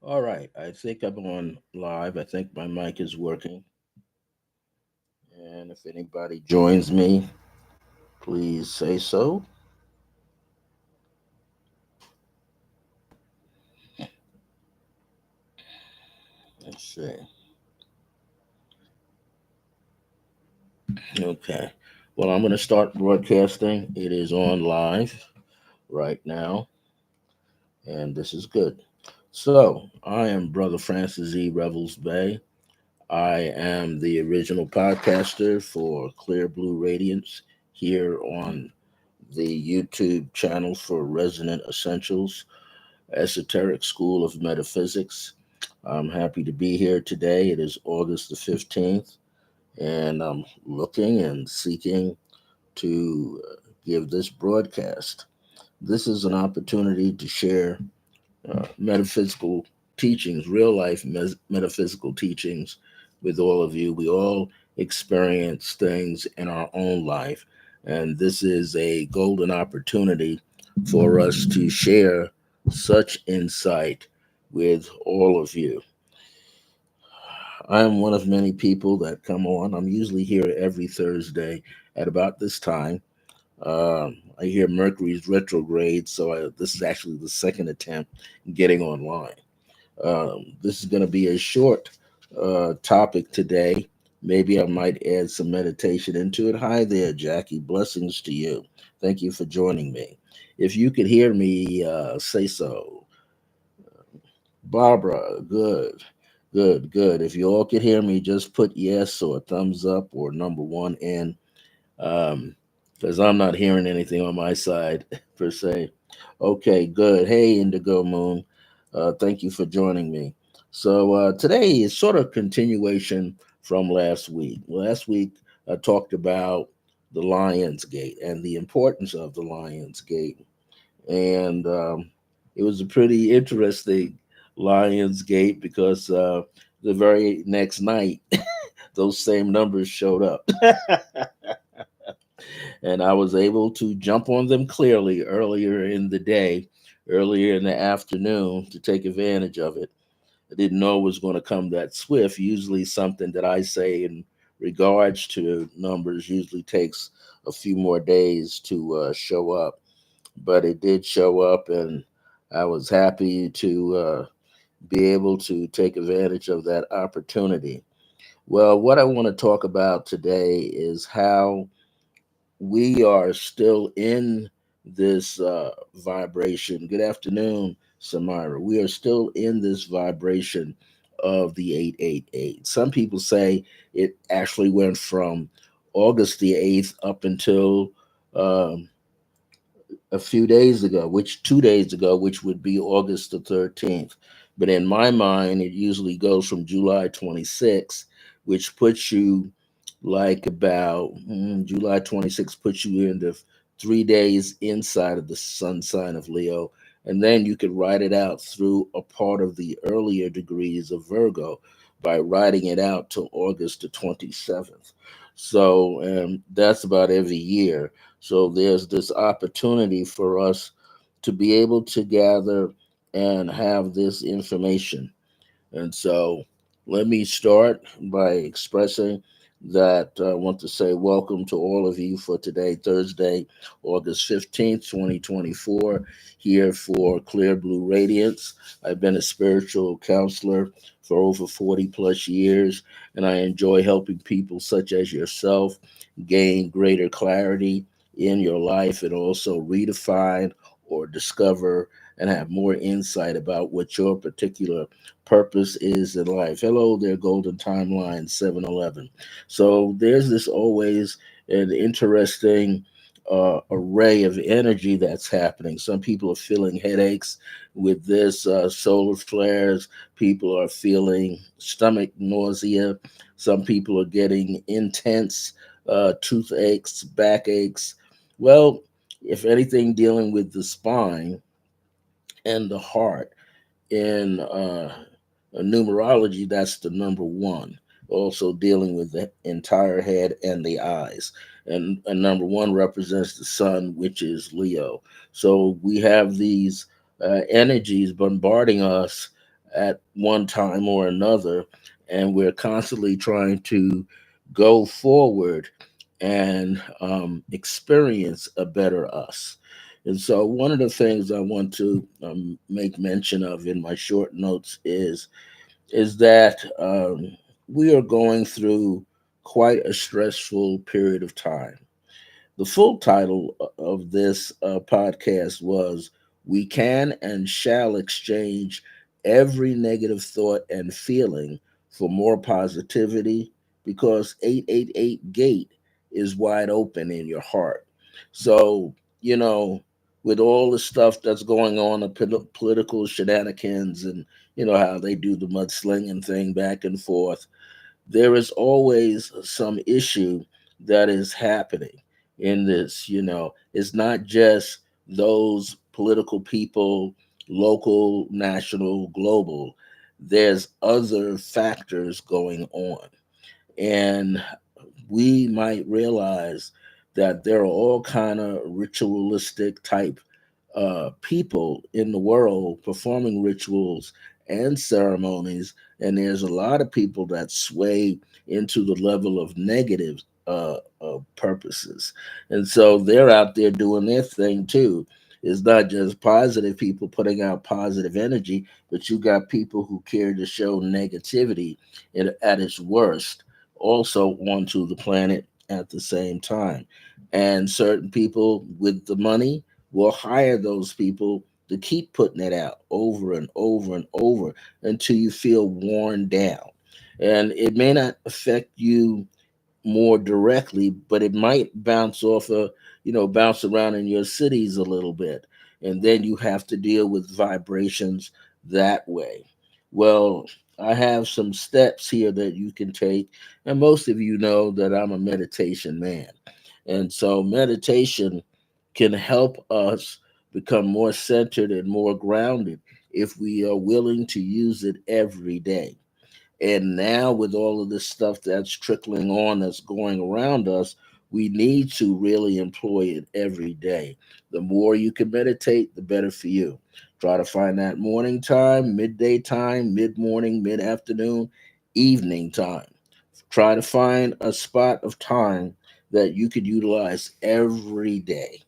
All right, I think I'm on live. I think my mic is working. And if anybody joins me, please say so. Let's see. Okay. Well, I'm going to start broadcasting. It is on live right now, and this is good. So, I am Brother Francis E. Revels-Bey. I am the original podcaster for Clear Blue Radiance here on the YouTube channel for Resonant Essentials, Esoteric School of Metaphysics. I'm happy to be here today. It is August the 15th, and I'm looking and seeking to give this broadcast. This is an opportunity to share metaphysical teachings, real life metaphysical teachings with all of you. We all experience things in our own life, and this is a golden opportunity for us to share such insight with all of you. I am one of many people that come on. I'm usually here every Thursday at about this time. I hear Mercury's retrograde, so this is actually the second attempt getting online. This is going to be a short topic today. Maybe I might add some meditation into it. Hi there, Jackie. Blessings to you. Thank you for joining me. If you could hear me, say so. Barbara, good, good, good. If you all could hear me, just put yes or thumbs up or number one in, because I'm not hearing anything on my side per se. Okay, good. Hey, Indigo Moon. Thank you for joining me. So today is sort of continuation from last week. Last week I talked about the Lion's Gate and the importance of the Lion's Gate, and it was a pretty interesting Lion's Gate because the very next night those same numbers showed up. And I was able to jump on them clearly earlier in the day, earlier in the afternoon to take advantage of it. I didn't know it was going to come that swift. Usually, something that I say in regards to numbers usually takes a few more days to show up, but it did show up, and I was happy to be able to take advantage of that opportunity. Well, what I want to talk about today is how we are still in this vibration. Good afternoon, Samira. We are still in this vibration of the 888. Some people say it actually went from August the 8th up until um, a few days ago, which 2 days ago, which would be August the 13th. But in my mind, it usually goes from July 26th, which puts you like about July 26th, puts you into 3 days inside of the sun sign of Leo. And then you could write it out through a part of the earlier degrees of Virgo by writing it out till August the 27th. So that's about every year. So there's this opportunity for us to be able to gather and have this information. And so let me start by expressing that I want to say welcome to all of you for today, Thursday, August 15th, 2024, here for Clear Blue Radiance. I've been a spiritual counselor for over 40 plus years, and I enjoy helping people such as yourself gain greater clarity in your life and also redefine or discover and have more insight about what your particular purpose is in life. Hello there, Golden Timeline 711. So there's this always an interesting array of energy that's happening. Some people are feeling headaches with this, solar flares. People are feeling stomach nausea. Some people are getting intense toothaches, backaches. Well, if anything, dealing with the spine and the heart in numerology, that's the number one. Also dealing with the entire head and the eyes. And number one represents the sun, which is Leo. So we have these energies bombarding us at one time or another, and we're constantly trying to go forward and experience a better us. And so, one of the things I want to make mention of in my short notes is that we are going through quite a stressful period of time. The full title of this podcast was "We Can and Shall Exchange Every Negative Thought and Feeling for More Positivity because 888 Gate is wide open in your heart." So, you know, with all the stuff that's going on, the political shenanigans, and you know how they do the mudslinging thing back and forth, there is always some issue that is happening in this. It's not just those political people, local, national, global. There's other factors going on. And we might realize that there are all kind of ritualistic type people in the world performing rituals and ceremonies, and there's a lot of people that sway into the level of negative purposes, and so they're out there doing their thing too. It's not just positive people putting out positive energy, but you got people who care to show negativity at its worst also onto the planet at the same time. And certain people with the money will hire those people to keep putting it out over and over and over until you feel worn down. And it may not affect you more directly, but it might bounce around in your cities a little bit. And then you have to deal with vibrations that way. Well, I have some steps here that you can take. And most of you know that I'm a meditation man. And so meditation can help us become more centered and more grounded if we are willing to use it every day. And now, with all of this stuff that's trickling on, that's going around us, we need to really employ it every day. The more you can meditate, the better for you. Try to find that morning time, midday time, mid morning, mid afternoon, evening time. Try to find a spot of time that you could utilize every day,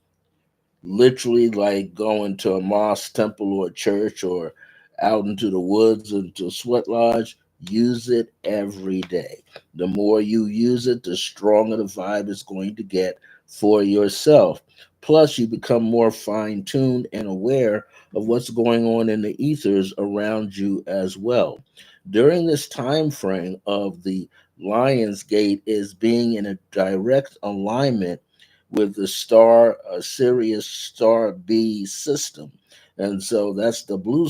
literally like going to a mosque, temple, or church, or out into the woods into a sweat lodge. Use it every day. The more you use it, the stronger the vibe is going to get for yourself. Plus, you become more fine tuned and aware of what's going on in the ethers around you as well. During this time frame of the Lion's Gate is being in a direct alignment with the star Sirius star B system. And so that's the blue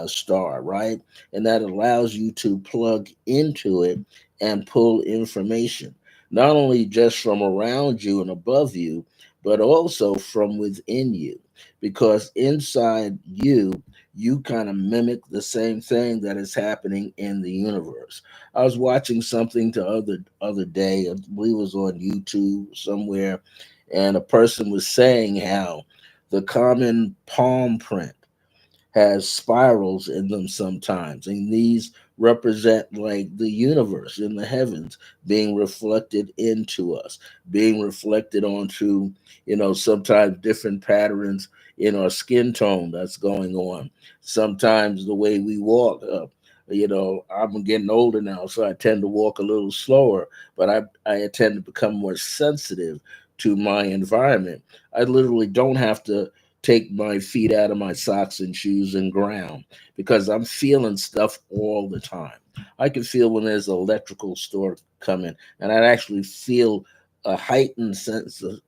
star, right? And that allows you to plug into it and pull information, not only just from around you and above you, but also from within you. Because inside you, you kind of mimic the same thing that is happening in the universe. I was watching something the other day, I believe it was on YouTube somewhere, and a person was saying how the common palm print has spirals in them sometimes, and these represent like the universe in the heavens being reflected into us, being reflected onto, sometimes different patterns in our skin tone that's going on. Sometimes the way we walk. I'm getting older now, so I tend to walk a little slower, but I tend to become more sensitive to my environment. I literally don't have to take my feet out of my socks and shoes and ground because I'm feeling stuff all the time. I can feel when there's an electrical storm coming, and I actually feel a heightened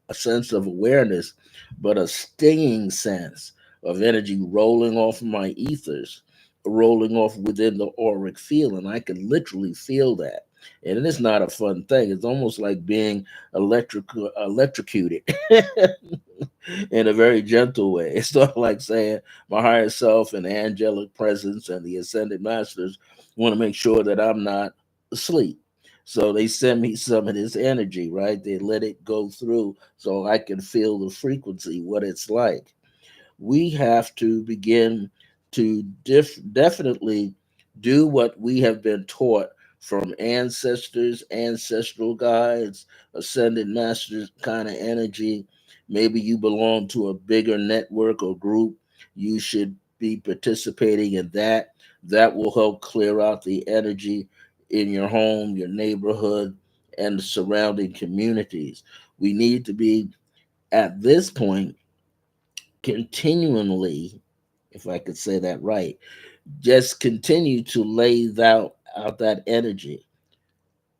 a sense of awareness, but a stinging sense of energy rolling off of my ethers, rolling off within the auric field, and I can literally feel that. And it's not a fun thing. It's almost like being electrocuted in a very gentle way. It's not like saying my higher self and the angelic presence and the ascended masters want to make sure that I'm not asleep. So they send me some of this energy, right? They let it go through so I can feel the frequency, what it's like. We have to begin to definitely do what we have been taught from ancestors, ancestral guides, ascended masters kind of energy. Maybe you belong to a bigger network or group. You should be participating in that. That will help clear out the energy in your home, your neighborhood, and the surrounding communities. We need to be at this point continually, if I could say that right, just continue to lay out that energy.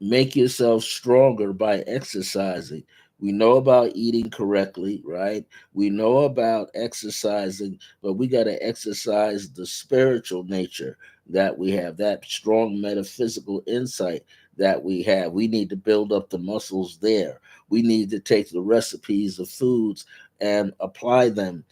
Make yourself stronger by exercising. We know about eating correctly, right? We know about exercising, but we got to exercise the spiritual nature that we have, that strong metaphysical insight that we have. We need to build up the muscles there. We need to take the recipes of foods and apply them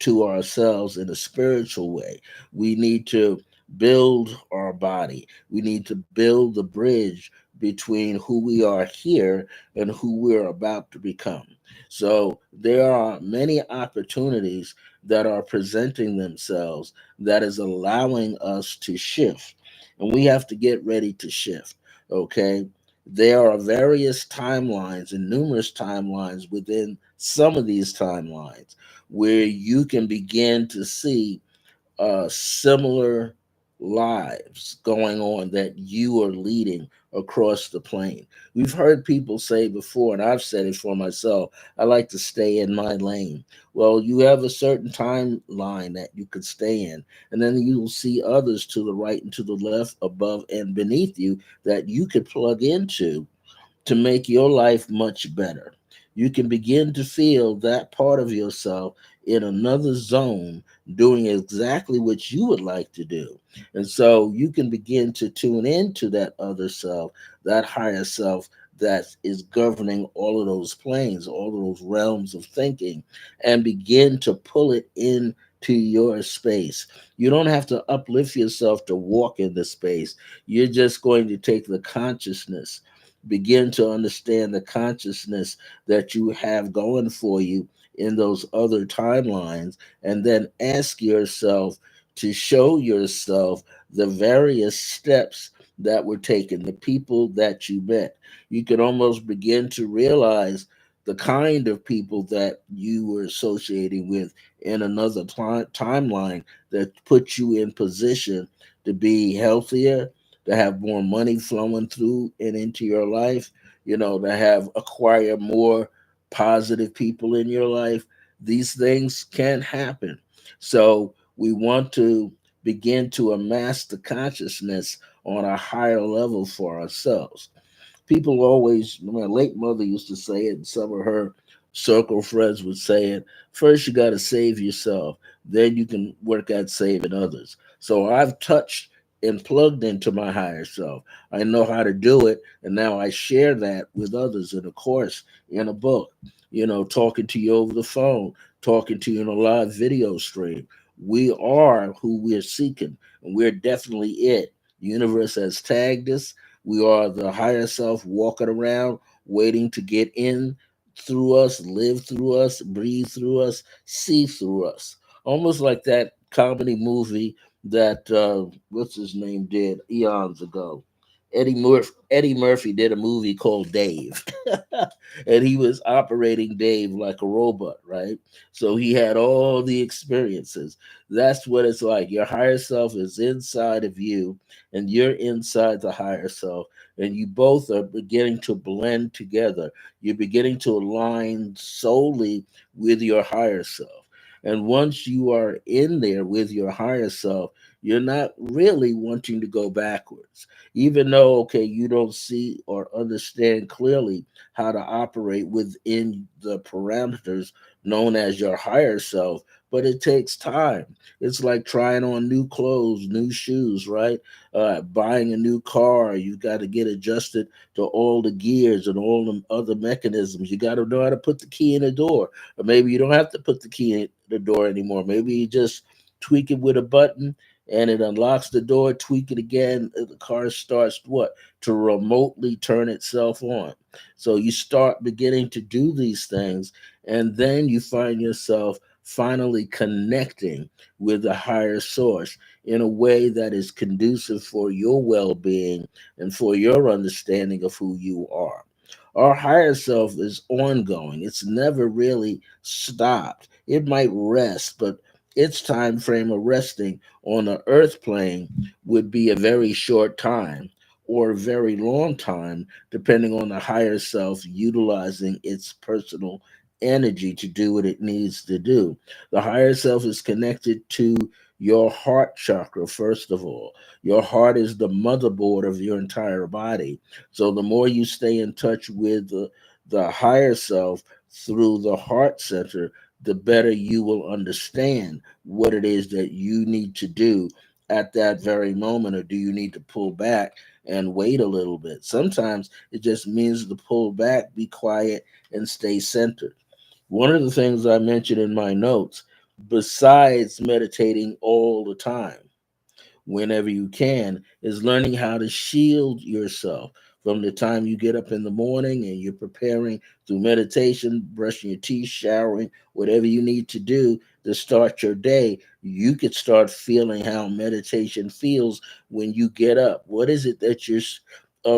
to ourselves in a spiritual way. We need to build our body. We need to build the bridge between who we are here and who we're about to become. So there are many opportunities that are presenting themselves that is allowing us to shift. And we have to get ready to shift. Okay. There are various timelines and numerous timelines within some of these timelines where you can begin to see similar lives going on that you are leading across the plane. We've heard people say before, and I've said it for myself, I like to stay in my lane. Well, you have a certain timeline that you could stay in, and then you will see others to the right and to the left, above and beneath you that you could plug into to make your life much better. You can begin to feel that part of yourself in another zone doing exactly what you would like to do. And so you can begin to tune into that other self, that higher self that is governing all of those planes, all of those realms of thinking, and begin to pull it in to your space. You don't have to uplift yourself to walk in the space. You're just going to take the consciousness, begin to understand the consciousness that you have going for you in those other timelines, and then ask yourself to show yourself the various steps that were taken, the people that you met. You can almost begin to realize the kind of people that you were associating with in another timeline that put you in position to be healthier, to have more money flowing through and into your life, to have acquire more positive people in your life. These things can happen. So we want to begin to amass the consciousness on a higher level for ourselves. People always, my late mother used to say it, and some of her circle friends would say it, first you got to save yourself, then you can work at saving others. So I've touched and plugged into my higher self. I know how to do it, and now I share that with others in a course, in a book, talking to you over the phone, talking to you in a live video stream. We are who we're seeking, and we're definitely it. The universe has tagged us. We are the higher self walking around, waiting to get in through us, live through us, breathe through us, see through us. Almost like that comedy movie that what's his name did eons ago. Eddie Murphy did a movie called Dave, and he was operating Dave like a robot, right? So he had all the experiences. That's what it's like. Your higher self is inside of you, and you're inside the higher self, and you both are beginning to blend together. You're beginning to align solely with your higher self. And once you are in there with your higher self, you're not really wanting to go backwards. Even though, okay, you don't see or understand clearly how to operate within the parameters known as your higher self, but it takes time. It's like trying on new clothes, new shoes, right? Buying a new car, you got to get adjusted to all the gears and all the other mechanisms. You got to know how to put the key in the door. Or maybe you don't have to put the key in the door anymore. Maybe you just tweak it with a button and it unlocks the door, tweak it again, and the car starts what? To remotely turn itself on. So you start beginning to do these things, and then you find yourself finally connecting with the higher source in a way that is conducive for your well being and for your understanding of who you are. Our higher self is ongoing, it's never really stopped. It might rest, but its time frame of resting on the earth plane would be a very short time or a very long time, depending on the higher self utilizing its personal energy to do what it needs to do. The higher self is connected to your heart chakra, first of all. Your heart is the motherboard of your entire body. So the more you stay in touch with the higher self through the heart center, the better you will understand what it is that you need to do at that very moment, or do you need to pull back and wait a little bit? Sometimes it just means to pull back, be quiet, and stay centered. One of the things I mentioned in my notes, besides meditating all the time, whenever you can, is learning how to shield yourself from the time you get up in the morning and you're preparing through meditation, brushing your teeth, showering, whatever you need to do to start your day. You could start feeling how meditation feels when you get up. What is it that you're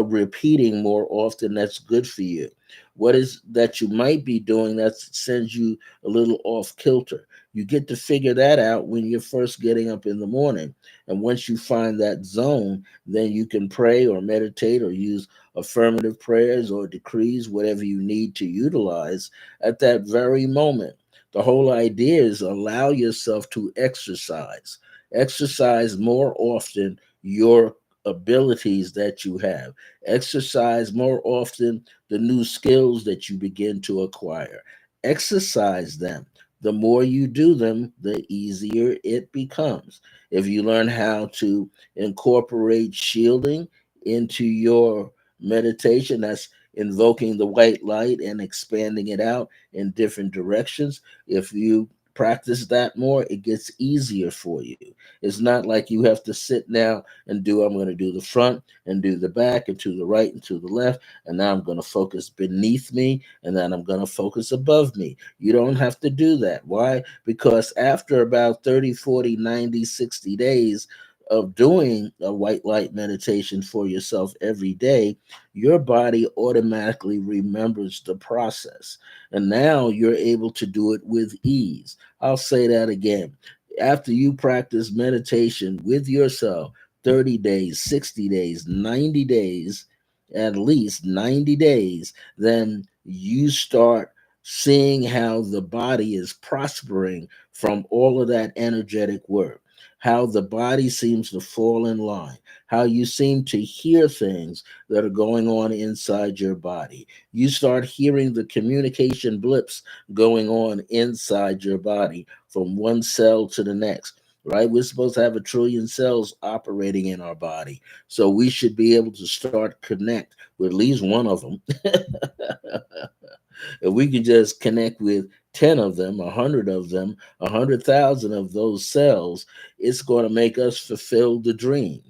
repeating more often that's good for you? What is that you might be doing that sends you a little off kilter? You get to figure that out when you're first getting up in the morning. And once you find that zone, then you can pray or meditate or use affirmative prayers or decrees, whatever you need to utilize at that very moment. The whole idea is allow yourself to exercise. Exercise more often your abilities that you have. Exercise more often the new skills that you begin to acquire. Exercise them. The more you do them, the easier it becomes. If you learn how to incorporate shielding into your meditation, that's invoking the white light and expanding it out in different directions. If you practice that more, it gets easier for you. It's not like you have to sit now and do, I'm going to do the front and do the back and to the right and to the left. And now I'm going to focus beneath me and then I'm going to focus above me. You don't have to do that. Why? Because after about 30, 40, 90, 60 days of doing a white light meditation for yourself every day, your body automatically remembers the process. And now you're able to do it with ease. I'll say that again. After you practice meditation with yourself 30 days, 60 days, 90 days, at least 90 days, then you start seeing how the body is prospering from all of that energetic work, how the body seems to fall in line, how you seem to hear things that are going on inside your body. You start hearing the communication blips going on inside your body from one cell to the next. Right? We're supposed to have a trillion cells operating in our body. So we should be able to start connect with at least one of them. If we can just connect with 10 of them, 100 of them, 100,000 of those cells, it's going to make us fulfill the dream.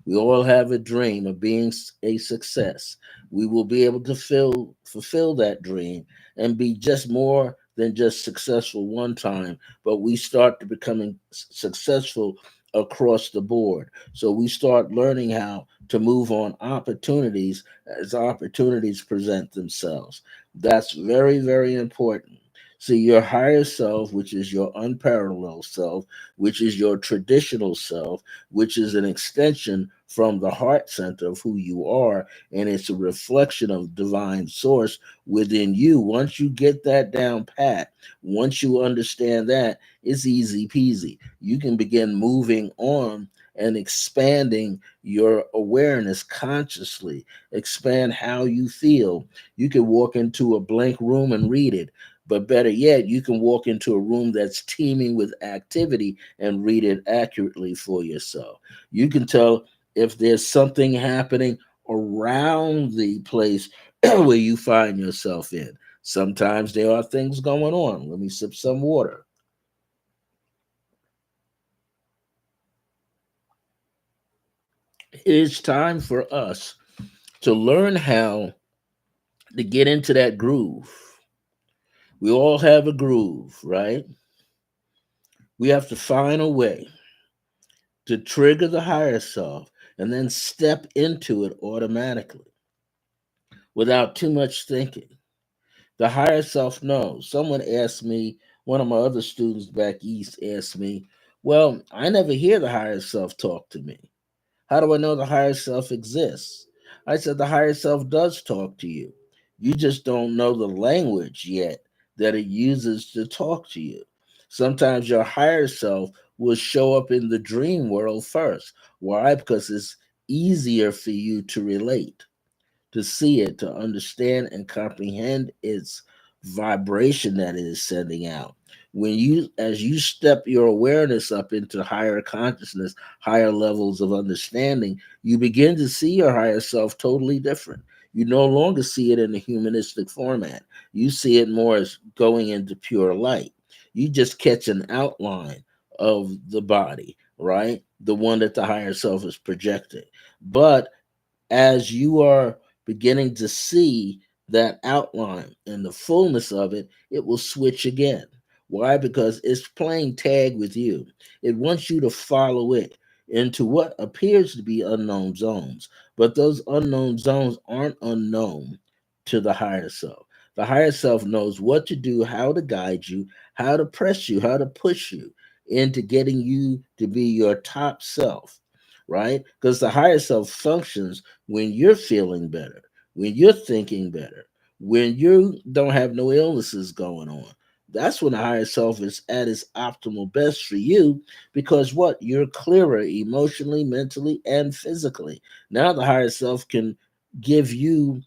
We all have a dream of being a success. We will be able to fulfill that dream and be just more than just successful one time, but we start to becoming successful across the board. So we start learning how to move on opportunities as opportunities present themselves. That's very, very important. See, your higher self, which is your unparalleled self, which is your traditional self, which is an extension from the heart center of who you are, and it's a reflection of divine source within you. Once you get that down pat, once you understand that, it's easy peasy. You can begin moving on and expanding your awareness consciously, expand how you feel. You can walk into a blank room and read it. But better yet, you can walk into a room that's teeming with activity and read it accurately for yourself. You can tell if there's something happening around the place where you find yourself in. Sometimes there are things going on. Let me sip some water. It's time for us to learn how to get into that groove. We all have a groove, right? We have to find a way to trigger the higher self and then step into it automatically without too much thinking. The higher self knows. Someone asked me, one of my other students back east asked me, well, I never hear the higher self talk to me. How do I know the higher self exists? I said, the higher self does talk to you. You just don't know the language yet that it uses to talk to you. Sometimes your higher self will show up in the dream world first. Why? Because it's easier for you to relate, to see it, to understand and comprehend its vibration that it is sending out. When you, as you step your awareness up into higher consciousness, higher levels of understanding, you begin to see your higher self totally different. You no longer see it in a humanistic format. You see it more as going into pure light. You just catch an outline of the body, right? The one that the higher self is projecting. But as you are beginning to see that outline and the fullness of it, it will switch again. Why? Because it's playing tag with you. It wants you to follow it into what appears to be unknown zones, but those unknown zones aren't unknown to the higher self. The higher self knows what to do, how to guide you, how to press you, how to push you into getting you to be your top self, right? Because the higher self functions when you're feeling better, when you're thinking better, when you don't have no illnesses going on. That's when the higher self is at its optimal best for you because what? You're clearer emotionally, mentally, and physically. Now the higher self can give you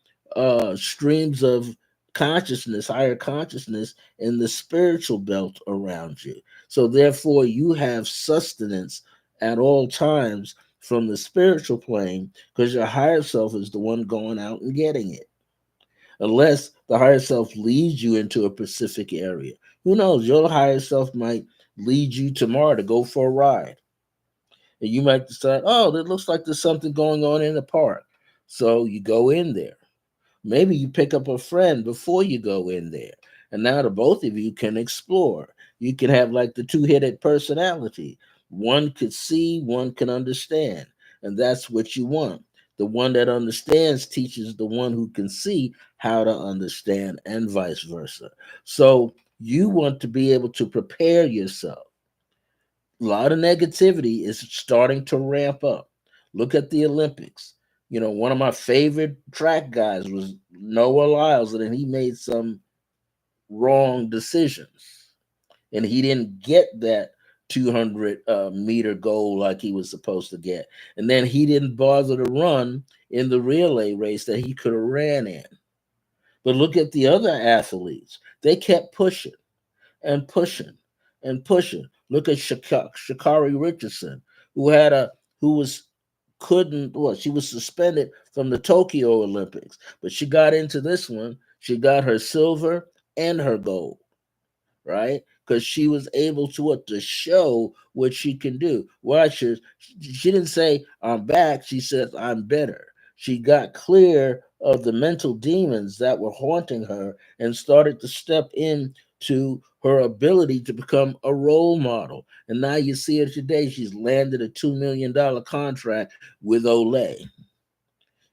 streams of consciousness, higher consciousness in the spiritual belt around you. So therefore you have sustenance at all times from the spiritual plane because your higher self is the one going out and getting it. Unless the higher self leads you into a specific area. Who knows? Your higher self might lead you tomorrow to go for a ride. And you might decide, oh, it looks like there's something going on in the park. So you go in there. Maybe you pick up a friend before you go in there. And now the both of you can explore. You can have like the two-headed personality. One could see, one can understand. And that's what you want. The one that understands teaches the one who can see how to understand, and vice versa. So you want to be able to prepare yourself. A lot of negativity is starting to ramp up. Look at the Olympics. You know, one of my favorite track guys was Noah Lyles, and he made some wrong decisions, and he didn't get that 200 meter goal like he was supposed to get. And then he didn't bother to run in the relay race that he could have ran in. But look at the other athletes; they kept pushing and pushing and pushing. Look at Shakari Richardson, who had a who was couldn't well, she was suspended from the Tokyo Olympics, but she got into this one. She got her silver and her gold, right? Because she was able to what to show what she can do. Why she didn't say I'm back. She said I'm better. She got clear of the mental demons that were haunting her and started to step in to her ability to become a role model. And now you see her today. She's landed a $2 million contract with Olay.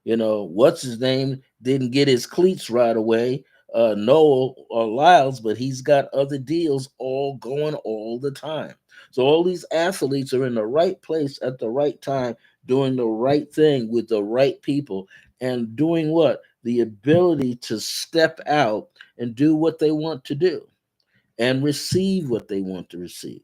You know, what's his name didn't get his cleats right away, Noel or Lyles, but he's got other deals all going all the time. So all these athletes are in the right place at the right time, doing the right thing with the right people, and doing what? The ability to step out and do what they want to do and receive what they want to receive.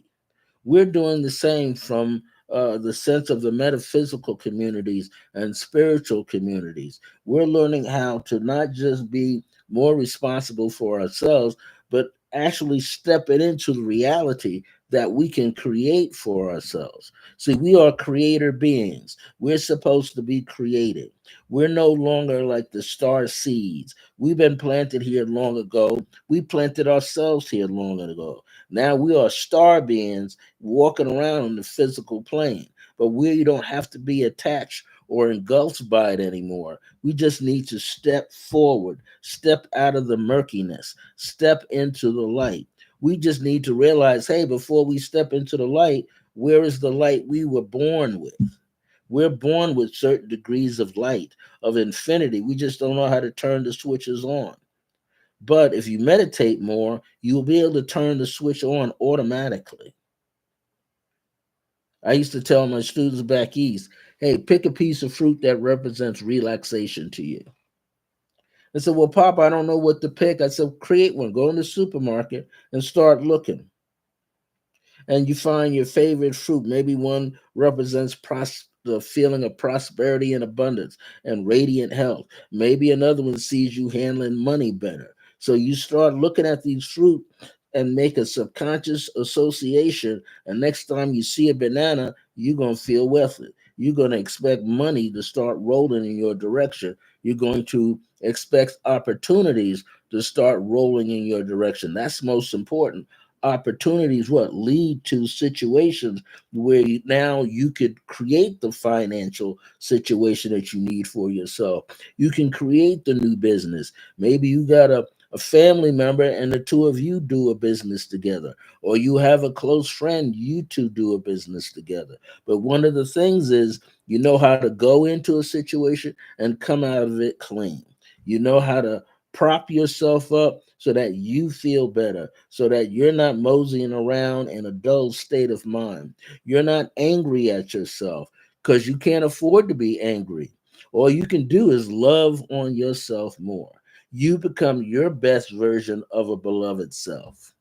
We're doing the same from the sense of the metaphysical communities and spiritual communities. We're learning how to not just be more responsible for ourselves, but actually step it into the reality that we can create for ourselves. See, we are creator beings. We're supposed to be created. We're no longer like the star seeds. We've been planted here long ago. We planted ourselves here long ago. Now we are star beings walking around on the physical plane, but we don't have to be attached or engulfed by it anymore. We just need to step forward, step out of the murkiness, step into the light. We just need to realize, hey, before we step into the light, where is the light we were born with? We're born with certain degrees of light, of infinity. We just don't know how to turn the switches on. But if you meditate more, you'll be able to turn the switch on automatically. I used to tell my students back east, hey, pick a piece of fruit that represents relaxation to you. I said, well, Papa, I don't know what to pick. I said, create one. Go in the supermarket and start looking. And you find your favorite fruit. Maybe one represents the feeling of prosperity and abundance and radiant health. Maybe another one sees you handling money better. So you start looking at these fruit and make a subconscious association. And next time you see a banana, you're going to feel wealthy. You're going to expect money to start rolling in your direction. You're going to expect opportunities to start rolling in your direction. That's most important. Opportunities what lead to situations where now you could create the financial situation that you need for yourself. You can create the new business. Maybe you got a family member and the two of you do a business together, or you have a close friend, you two do a business together. But one of the things is you know how to go into a situation and come out of it clean. You know how to prop yourself up so that you feel better, so that you're not moseying around in a dull state of mind. You're not angry at yourself because you can't afford to be angry. All you can do is love on yourself more. You become your best version of a beloved self.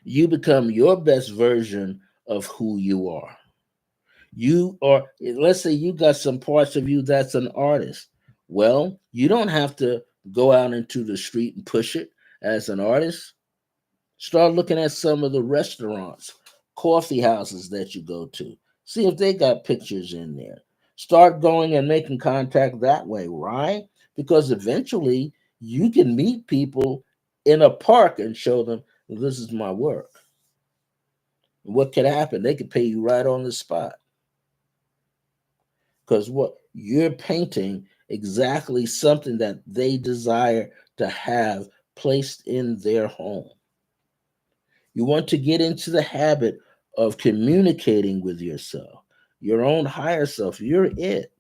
You become your best version of who you are. You are, let's say you got some parts of you that's an artist. Well, you don't have to go out into the street and push it as an artist. Start looking at some of the restaurants, coffee houses that you go to. See if they got pictures in there. Start going and making contact that way, right? Because eventually you can meet people in a park and show them this is my work. What could happen? They could pay you right on the spot. Because what you're painting exactly something that they desire to have placed in their home. You want to get into the habit of communicating with yourself, your own higher self. You're it.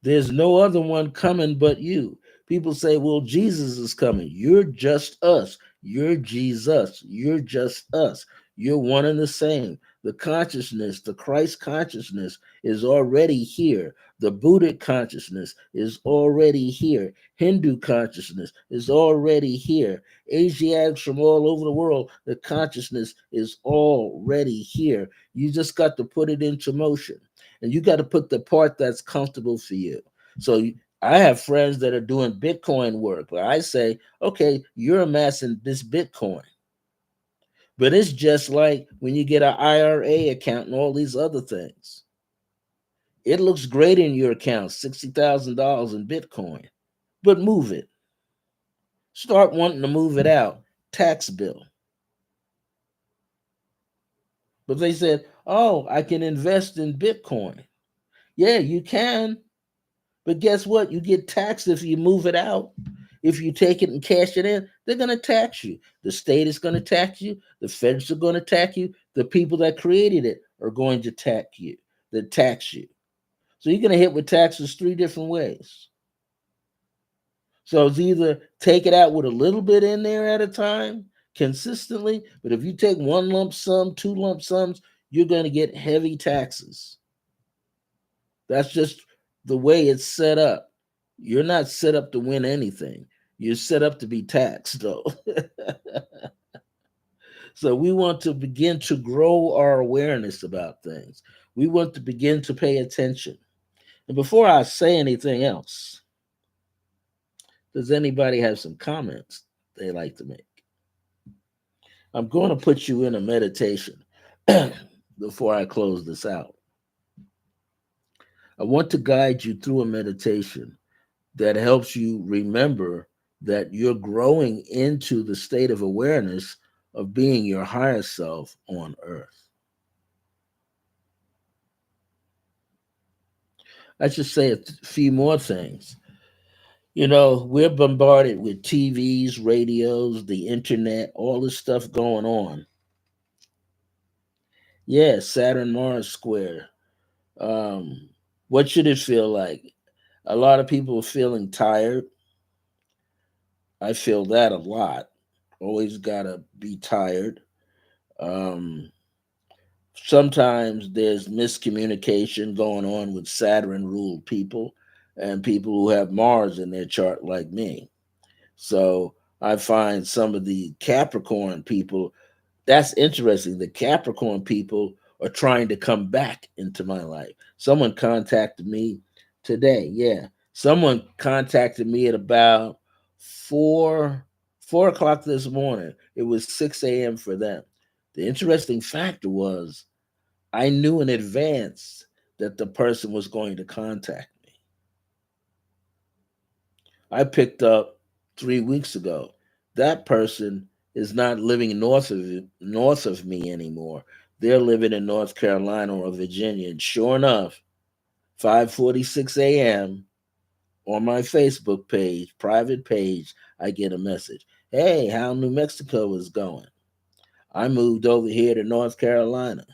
There's no other one coming but you. People say, well, Jesus is coming. You're just us. You're Jesus. You're just us. You're one and the same. The consciousness, the Christ consciousness is already here. The Buddhic consciousness is already here. Hindu consciousness is already here. Asiatics from all over the world, the consciousness is already here. You just got to put it into motion, and you got to put the part that's comfortable for you. So I have friends that are doing Bitcoin work, but I say, okay, you're amassing this Bitcoin. But it's just like when you get an IRA account and all these other things. It looks great in your account, $60,000 in Bitcoin, but move it. Start wanting to move it out. Tax bill. But they said, oh, I can invest in Bitcoin. Yeah, you can. But guess what? You get taxed if you move it out. If you take it and cash it in, they're going to tax you. The state is going to tax you. The feds are going to tax you. The people that created it are going to tax you. They tax you. So you're going to hit with taxes three different ways. So it's either take it out with a little bit in there at a time, consistently. But if you take one lump sum, two lump sums, you're going to get heavy taxes. That's just the way it's set up. You're not set up to win anything. You're set up to be taxed, though. So we want to begin to grow our awareness about things. We want to begin to pay attention. And before I say anything else, does anybody have some comments they like to make? I'm going to put you in a meditation before I close this out. I want to guide you through a meditation that helps you remember that you're growing into the state of awareness of being your higher self on earth. I should say a few more things. You know, we're bombarded with TVs, radios, the internet, all this stuff going on. Yeah, Saturn Mars square. Um, what should it feel like? A lot of people are feeling tired. I feel that a lot. Always gotta be tired. Um, Sometimes there's miscommunication going on with Saturn ruled people and people who have Mars in their chart, like me. So I find some of the Capricorn people, that's interesting. The Capricorn people are trying to come back into my life. Someone contacted me today. Yeah. Someone contacted me at about 4 o'clock this morning. It was 6 a.m. for them. The interesting factor was I knew in advance that the person was going to contact me. I picked up 3 weeks ago. That person is not living north of me anymore. They're living in North Carolina or Virginia. And sure enough, 5:46 a.m. on my Facebook page, private page, I get a message. Hey, how New Mexico is going? I moved over here to North Carolina.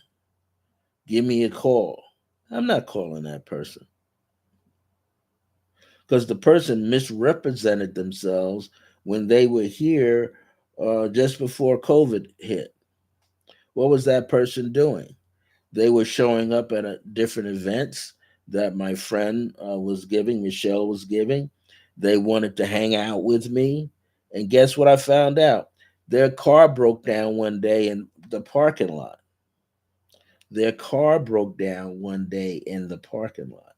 Give me a call. I'm not calling that person because the person misrepresented themselves when they were here just before COVID hit. What was that person doing? They were showing up at different events that my friend was giving, Michelle was giving. They wanted to hang out with me. And guess what I found out? Their car broke down one day in the parking lot. Their car broke down one day in the parking lot.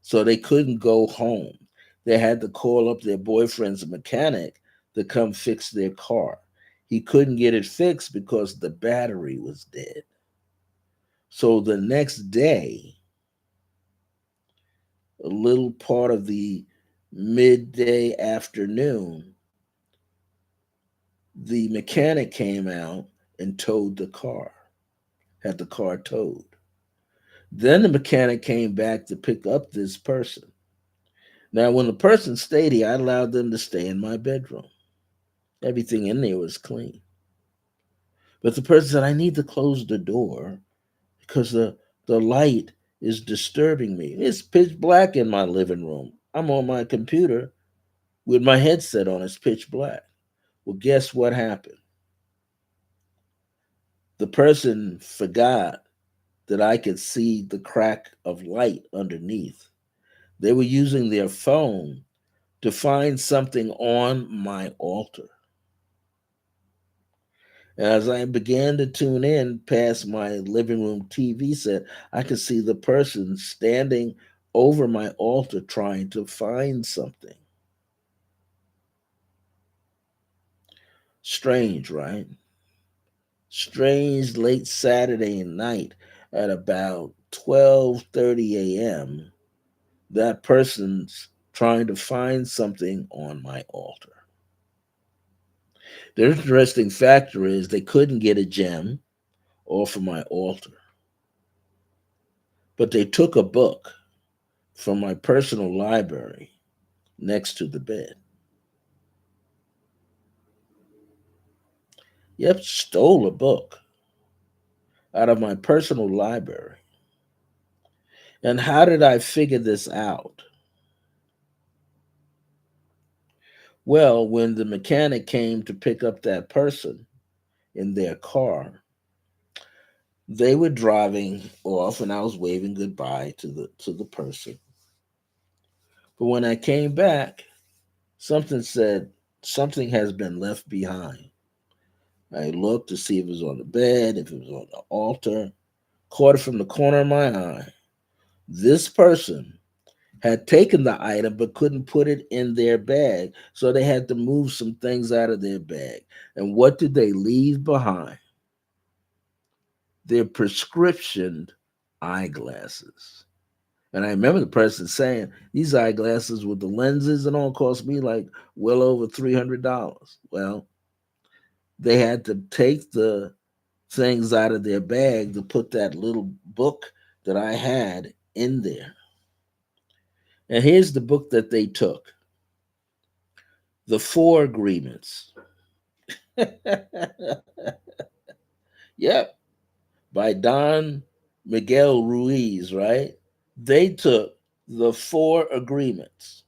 So they couldn't go home. They had to call up their boyfriend's mechanic to come fix their car. He couldn't get it fixed because the battery was dead. So the next day, a little part of the midday afternoon, the mechanic came out and towed the car, had the car towed. Then the mechanic came back to pick up this person. Now, when the person stayed here, I allowed them to stay in my bedroom. Everything in there was clean. But the person said, I need to close the door because the light is disturbing me. It's pitch black in my living room. I'm on my computer with my headset on. It's pitch black. Well, guess what happened? The person forgot that I could see the crack of light underneath. They were using their phone to find something on my altar. As I began to tune in past my living room TV set, I could see the person standing over my altar trying to find something. Strange, right? Strange late Saturday night at about 12:30 a.m. That person's trying to find something on my altar. The interesting factor is they couldn't get a gem off of my altar, but they took a book from my personal library next to the bed. Yep, stole a book out of my personal library. And how did I figure this out? Well, when the mechanic came to pick up that person in their car, they were driving off and I was waving goodbye to the person. But when I came back, something said something has been left behind. I looked to see if it was on the bed, if it was on the altar, caught it from the corner of my eye. This person had taken the item but couldn't put it in their bag, so they had to move some things out of their bag. And what did they leave behind? Their prescription eyeglasses. And I remember the person saying, these eyeglasses with the lenses and all cost me like well over $300. Well, they had to take the things out of their bag to put that little book that I had in there. And here's the book that they took. The Four Agreements. Yep, by Don Miguel Ruiz, right? They took the Four Agreements.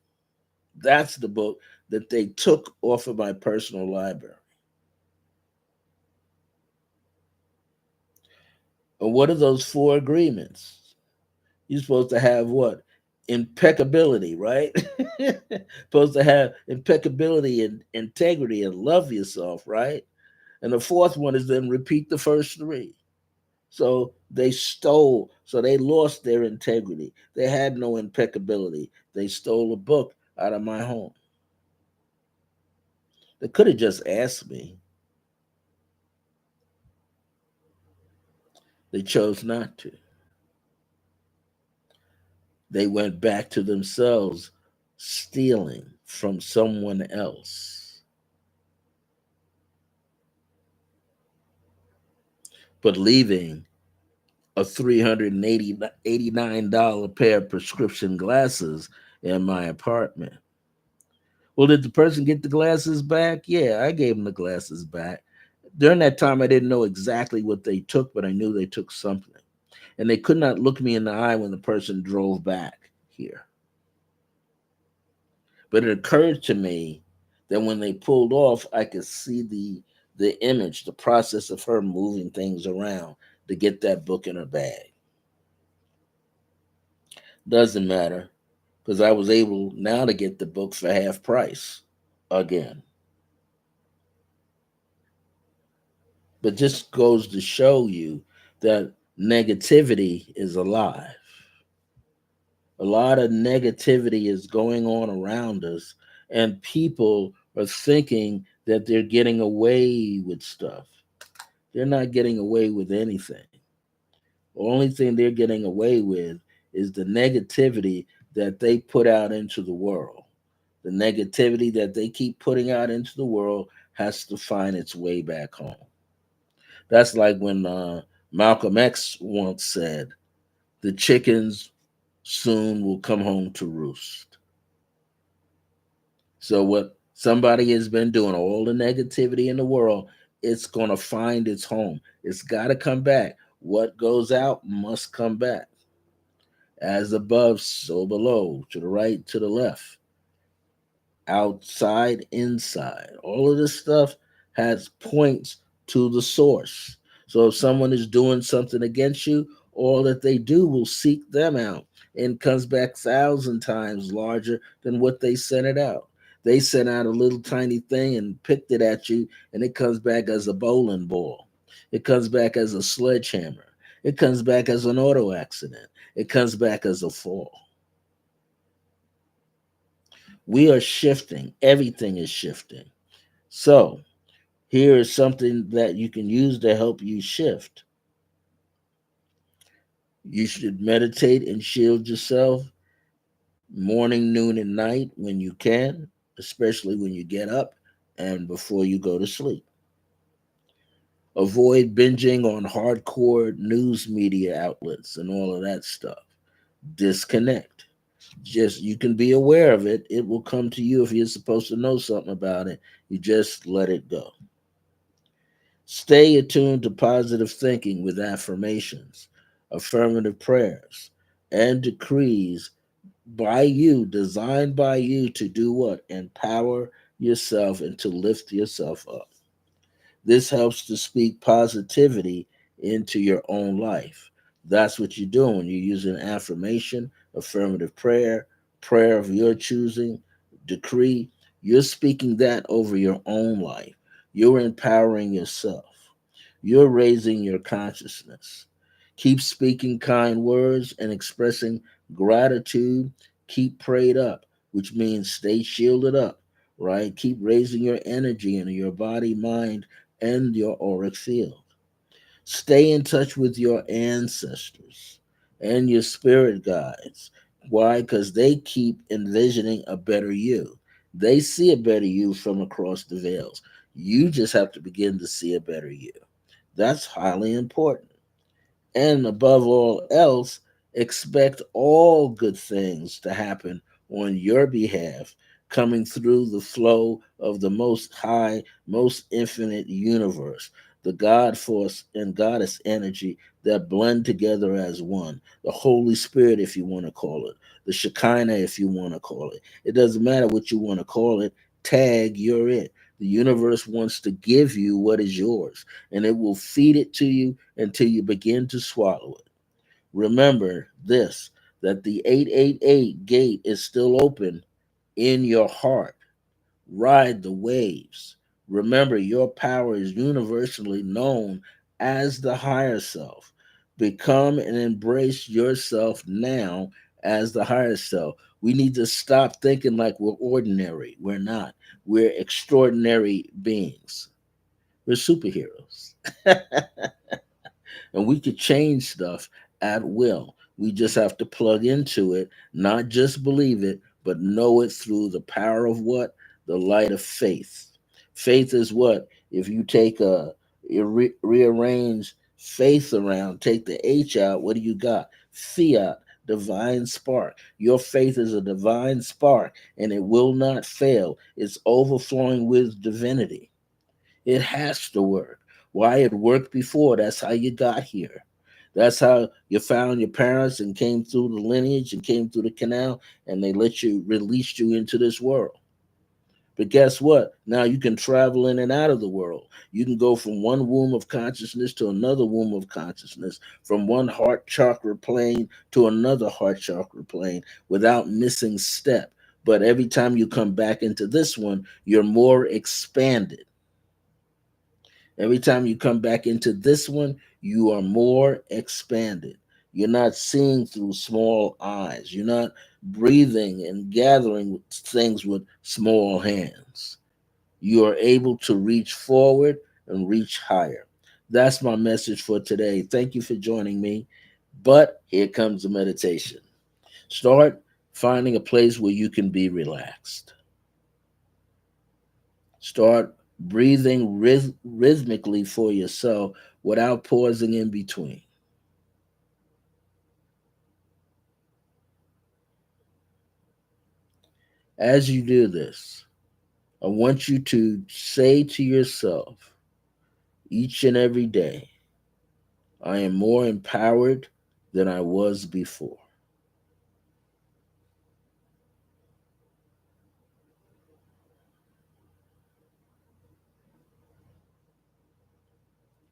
That's the book that they took off of my personal library. And what are those four agreements? You're supposed to have what? Impeccability, right? Supposed to have impeccability and integrity and love yourself, right? And the fourth one is then repeat the first three. So they stole, so they lost their integrity. They had no impeccability. They stole a book out of my home. They could have just asked me. They chose not to. They went back to themselves, stealing from someone else, but leaving a $389 pair of prescription glasses in my apartment. Well, did the person get the glasses back? Yeah, I gave them the glasses back. During that time, I didn't know exactly what they took, but I knew they took something. And they could not look me in the eye when the person drove back here. But it occurred to me that when they pulled off, I could see the image, the process of her moving things around to get that book in her bag. Doesn't matter because I was able now to get the book for half price again. But just goes to show you that negativity is alive. A lot of negativity is going on around us, and people are thinking that they're getting away with stuff. They're not getting away with anything. The only thing they're getting away with is the negativity that they put out into the world. The negativity that they keep putting out into the world has to find its way back home. That's like when Malcolm X once said, the chickens soon will come home to roost. So, what somebody has been doing, all the negativity in the world, it's going to find its home. It's got to come back. What goes out must come back. As above, so below, to the right, to the left, outside, inside. All of this stuff has points to the source. So if someone is doing something against you, all that they do will seek them out and comes back 1,000 times larger than what they sent it out. They sent out a little tiny thing and picked it at you, and it comes back as a bowling ball. It comes back as a sledgehammer. It comes back as an auto accident. It comes back as a fall. We are shifting. Everything is shifting. So, here is something that you can use to help you shift. You should meditate and shield yourself morning, noon, and night when you can, especially when you get up and before you go to sleep. Avoid binging on hardcore news media outlets and all of that stuff. Disconnect. Just you can be aware of it. It will come to you if you're supposed to know something about it. You just let it go. Stay attuned to positive thinking with affirmations, affirmative prayers, and decrees by you, designed by you to do what? Empower yourself and to lift yourself up. This helps to speak positivity into your own life. That's what you're doing. You're using affirmation, affirmative prayer, prayer of your choosing, decree. You're speaking that over your own life. You're empowering yourself. You're raising your consciousness. Keep speaking kind words and expressing gratitude. Keep prayed up, which means stay shielded up, right? Keep raising your energy in your body, mind, and your auric field. Stay in touch with your ancestors and your spirit guides. Why? Because they keep envisioning a better you. They see a better you from across the veils. You just have to begin to see a better you. That's highly important. And above all else, expect all good things to happen on your behalf coming through the flow of the most high, most infinite universe, the God force and goddess energy that blend together as one, the Holy Spirit, if you want to call it, the Shekinah, if you want to call it. It doesn't matter what you want to call it. Tag, you're it. The universe wants to give you what is yours, and it will feed it to you until you begin to swallow it. Remember this, that the 888 gate is still open in your heart. Ride the waves. Remember, your power is universally known as the higher self. Become and embrace yourself now as the higher self. We need to stop thinking like we're ordinary. We're not. We're extraordinary beings. We're superheroes. And we could change stuff at will. We just have to plug into it, not just believe it, but know it through the power of what? The light of faith. Faith is what? If you take rearrange faith around, take the H out, what do you got? Fiat, divine spark. Your faith is a divine spark and it will not fail. It's overflowing with divinity. It has to work. Why? It worked before. That's how you got here. That's how you found your parents and came through the lineage and came through the canal and they let you, released you into this world. But guess what? Now you can travel in and out of the world. You can go from one womb of consciousness to another womb of consciousness, from one heart chakra plane to another heart chakra plane without missing step. But every time you come back into this one, you're more expanded. Every time you come back into this one, you are more expanded. You're not seeing through small eyes. You're not breathing and gathering things with small hands. You are able to reach forward and reach higher. That's my message for today. Thank you for joining me. But here comes the meditation. Start finding a place where you can be relaxed. Start breathing rhythmically for yourself without pausing in between. As you do this, I want you to say to yourself each and every day, I am more empowered than I was before.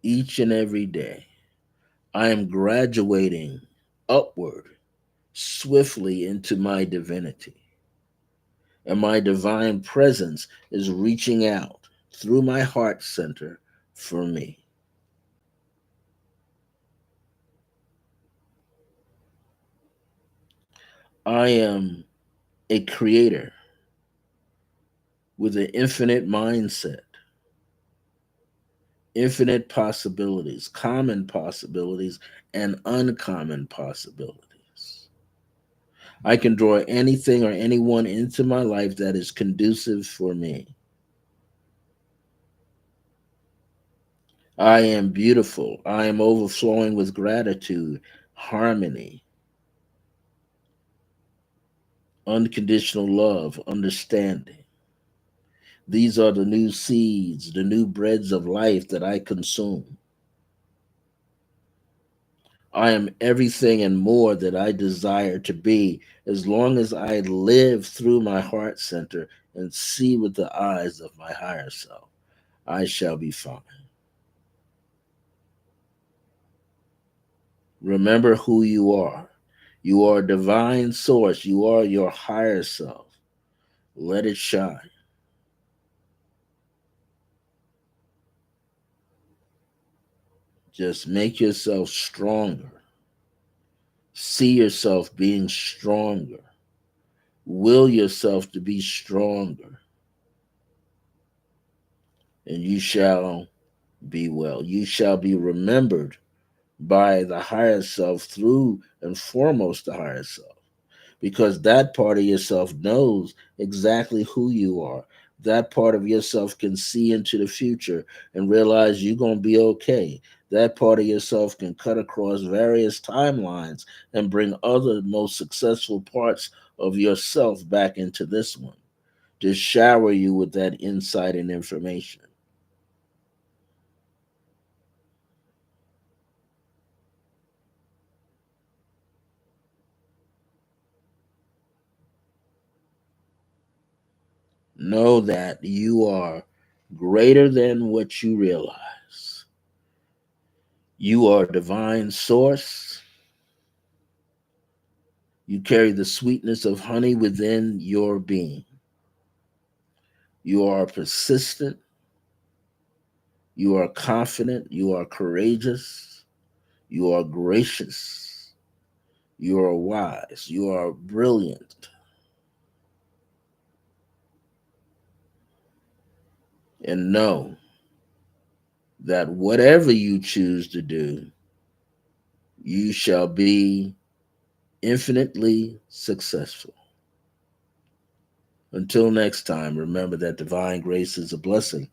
Each and every day, I am graduating upward swiftly into my divinity. And my divine presence is reaching out through my heart center for me. I am a creator with an infinite mindset, infinite possibilities, common possibilities, and uncommon possibilities. I can draw anything or anyone into my life that is conducive for me. I am beautiful. I am overflowing with gratitude, harmony, unconditional love, understanding. These are the new seeds, the new breads of life that I consume. I am everything and more that I desire to be as long as I live through my heart center and see with the eyes of my higher self. I shall be fine. Remember who you are. You are a divine source. You are your higher self. Let it shine. Just make yourself stronger. See yourself being stronger. Will yourself to be stronger, and you shall be well. You shall be remembered by the higher self through and foremost the higher self, because that part of yourself knows exactly who you are. That part of yourself can see into the future and realize you're going to be okay. That part of yourself can cut across various timelines and bring other most successful parts of yourself back into this one. to shower you with that insight and information. Know that you are greater than what you realize. You are divine source. You carry the sweetness of honey within your being. You are persistent. You are confident. You are courageous. You are gracious. You are wise. You are brilliant. And know that whatever you choose to do, you shall be infinitely successful. Until next time, remember that divine grace is a blessing.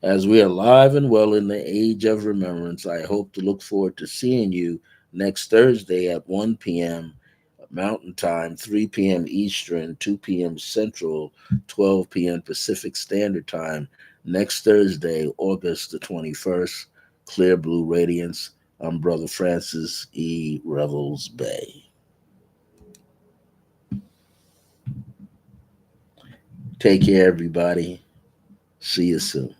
As we are alive and well in the age of remembrance, I hope to look forward to seeing you next Thursday at 1 p.m. Mountain Time, 3 p.m. Eastern, 2 p.m. Central, 12 p.m. Pacific Standard Time. Next Thursday, August the 21st, Clear Blue Radiance. I'm Brother Francis E. Revels-Bey. Take care, everybody. See you soon.